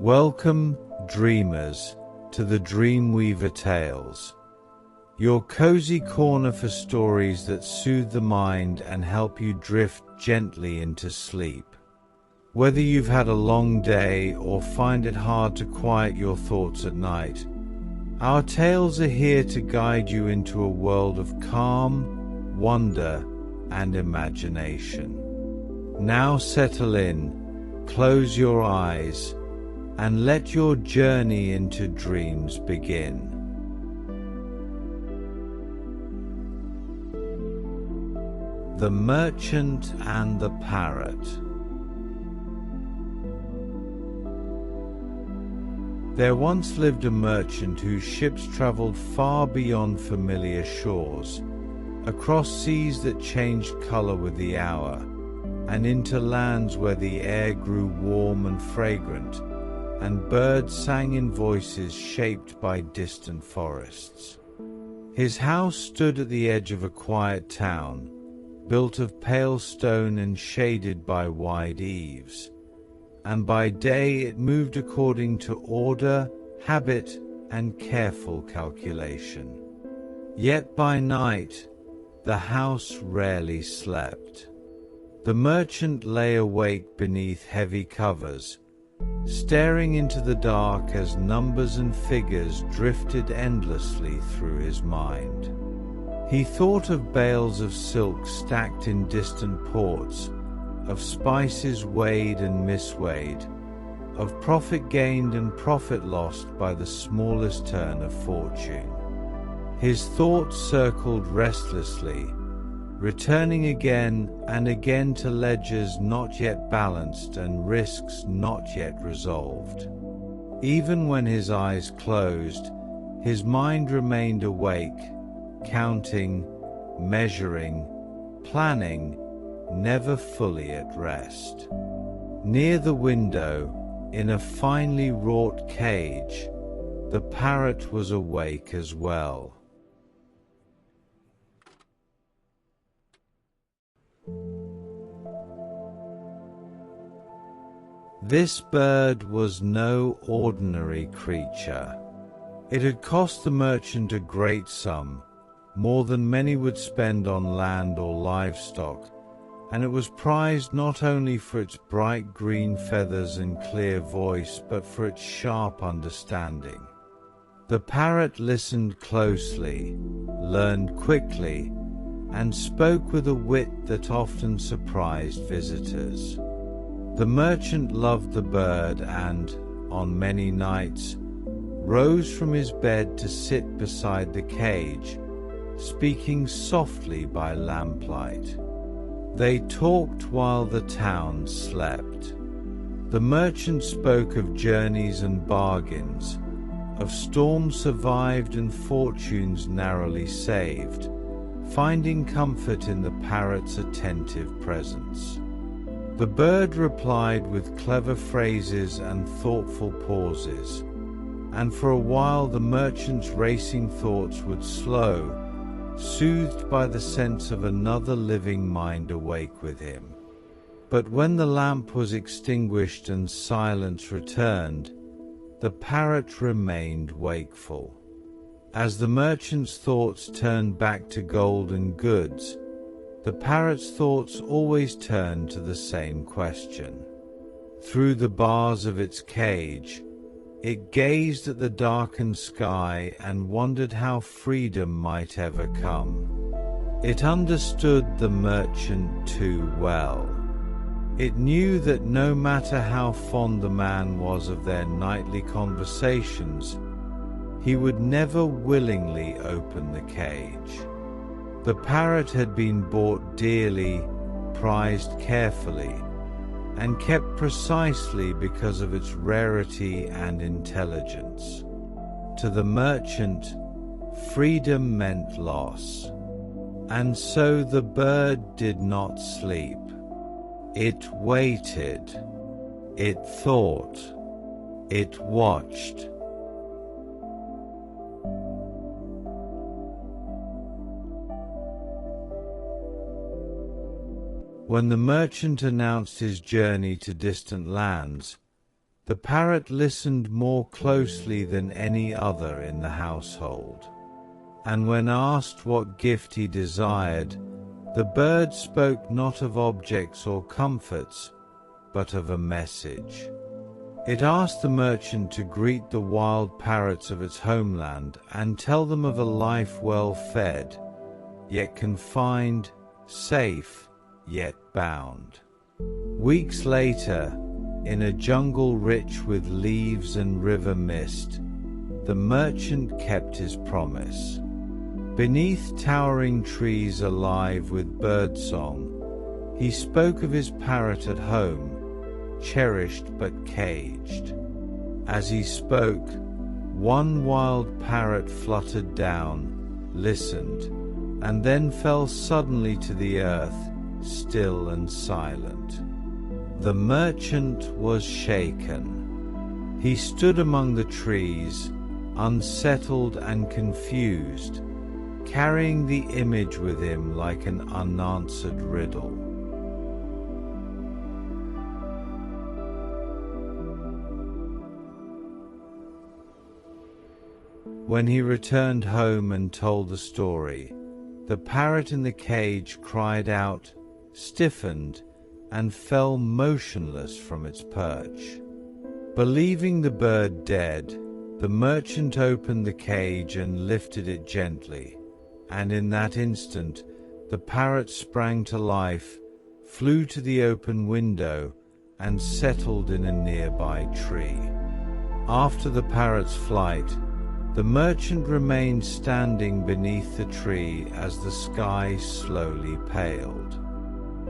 Welcome, dreamers, to the Dreamweaver Tales, your cozy corner for stories that soothe the mind and help you drift gently into sleep. Whether you've had a long day or find it hard to quiet your thoughts at night, our tales are here to guide you into a world of calm, wonder, and imagination. Now settle in, close your eyes, and let your journey into dreams begin. The Merchant and the Parrot. There once lived a merchant whose ships traveled far beyond familiar shores, across seas that changed color with the hour, and into lands where the air grew warm and fragrant, and birds sang in voices shaped by distant forests. His house stood at the edge of a quiet town, built of pale stone and shaded by wide eaves, and by day it moved according to order, habit, and careful calculation. Yet by night, the house rarely slept. The merchant lay awake beneath heavy covers, staring into the dark as numbers and figures drifted endlessly through his mind. He thought of bales of silk stacked in distant ports, of spices weighed and misweighed, of profit gained and profit lost by the smallest turn of fortune. His thoughts circled restlessly, returning again and again to ledgers not yet balanced and risks not yet resolved. Even when his eyes closed, his mind remained awake, counting, measuring, planning, never fully at rest. Near the window, in a finely wrought cage, the parrot was awake as well. This bird was no ordinary creature. It had cost the merchant a great sum, more than many would spend on land or livestock, and it was prized not only for its bright green feathers and clear voice, but for its sharp understanding. The parrot listened closely, learned quickly, and spoke with a wit that often surprised visitors. The merchant loved the bird and, on many nights, rose from his bed to sit beside the cage, speaking softly by lamplight. They talked while the town slept. The merchant spoke of journeys and bargains, of storms survived and fortunes narrowly saved, finding comfort in the parrot's attentive presence. The bird replied with clever phrases and thoughtful pauses, and for a while the merchant's racing thoughts would slow, soothed by the sense of another living mind awake with him. But when the lamp was extinguished and silence returned, the parrot remained wakeful. As the merchant's thoughts turned back to gold and goods, the parrot's thoughts always turned to the same question. Through the bars of its cage, it gazed at the darkened sky and wondered how freedom might ever come. It understood the merchant too well. It knew that no matter how fond the man was of their nightly conversations, he would never willingly open the cage. The parrot had been bought dearly, prized carefully, and kept precisely because of its rarity and intelligence. To the merchant, freedom meant loss. And so the bird did not sleep. It waited. It thought. It watched. When the merchant announced his journey to distant lands, The parrot listened more closely than any other in the household, and when asked what gift he desired, the bird spoke not of objects or comforts, but of a message. It asked the merchant to greet the wild parrots of its homeland and tell them of a life well fed, yet confined, safe, yet bound. Weeks later, in a jungle rich with leaves and river mist, the merchant kept his promise. Beneath towering trees alive with birdsong, he spoke of his parrot at home, cherished but caged. As he spoke, one wild parrot fluttered down, listened, and then fell suddenly to the earth, still and silent. The merchant was shaken. He stood among the trees, unsettled and confused, carrying the image with him like an unanswered riddle. When he returned home and told the story, the parrot in the cage cried out, stiffened, and fell motionless from its perch. Believing the bird dead, the merchant opened the cage and lifted it gently, and in that instant the parrot sprang to life, flew to the open window, and settled in a nearby tree. After the parrot's flight, the merchant remained standing beneath the tree as the sky slowly paled.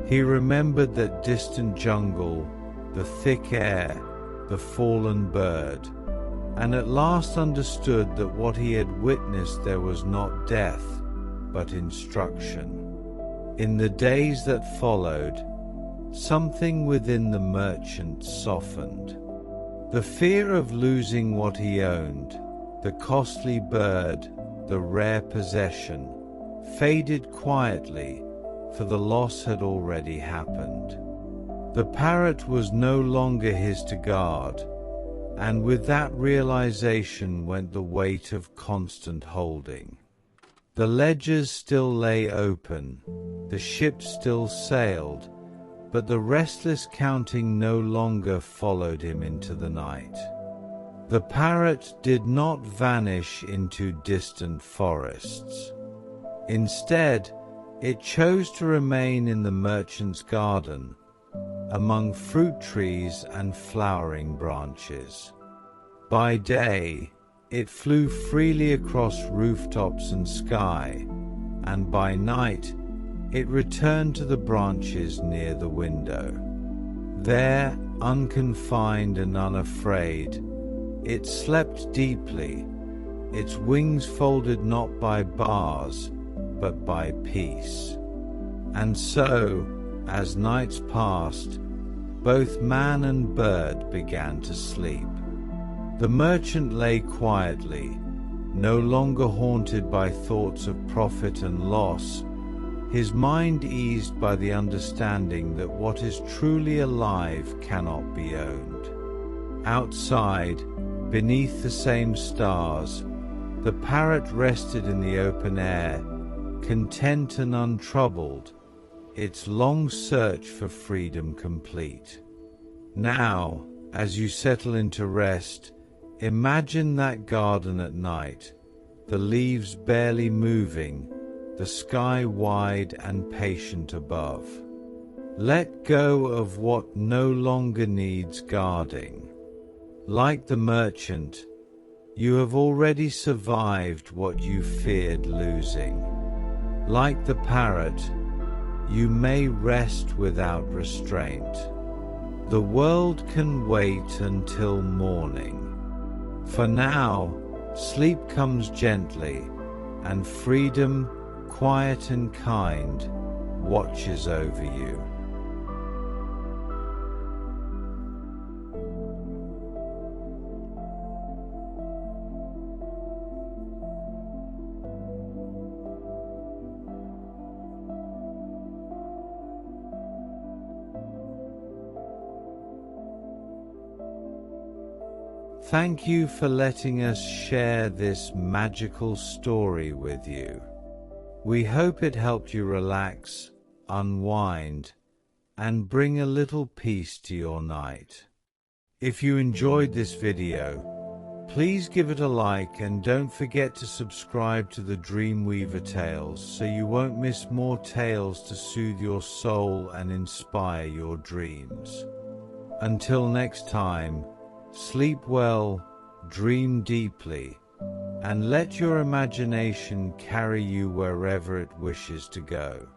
He remembered that distant jungle, the thick air, the fallen bird, and at last understood that what he had witnessed there was not death, but instruction. In the days that followed, something within the merchant softened. The fear of losing what he owned, the costly bird, the rare possession, faded quietly, for the loss had already happened. The parrot was no longer his to guard, and with that realization went the weight of constant holding. The ledgers still lay open, the ship still sailed, but the restless counting no longer followed him into the night. The parrot did not vanish into distant forests. Instead, it chose to remain in the merchant's garden, among fruit trees and flowering branches. By day, it flew freely across rooftops and sky, and by night, it returned to the branches near the window. There, unconfined and unafraid, it slept deeply, its wings folded not by bars, but by peace. And so, as nights passed, both man and bird began to sleep. The merchant lay quietly, no longer haunted by thoughts of profit and loss, his mind eased by the understanding that what is truly alive cannot be owned. Outside, beneath the same stars, the parrot rested in the open air, content and untroubled, its long search for freedom complete. Now, as you settle into rest, imagine that garden at night, the leaves barely moving, the sky wide and patient above. Let go of what no longer needs guarding. Like the merchant, you have already survived what you feared losing. Like the parrot, you may rest without restraint. The world can wait until morning. For now, sleep comes gently, and freedom, quiet and kind, watches over you. Thank you for letting us share this magical story with you. We hope it helped you relax, unwind, and bring a little peace to your night. If you enjoyed this video, please give it a like and don't forget to subscribe to the Dreamweaver Tales so you won't miss more tales to soothe your soul and inspire your dreams. Until next time, sleep well, dream deeply, and let your imagination carry you wherever it wishes to go.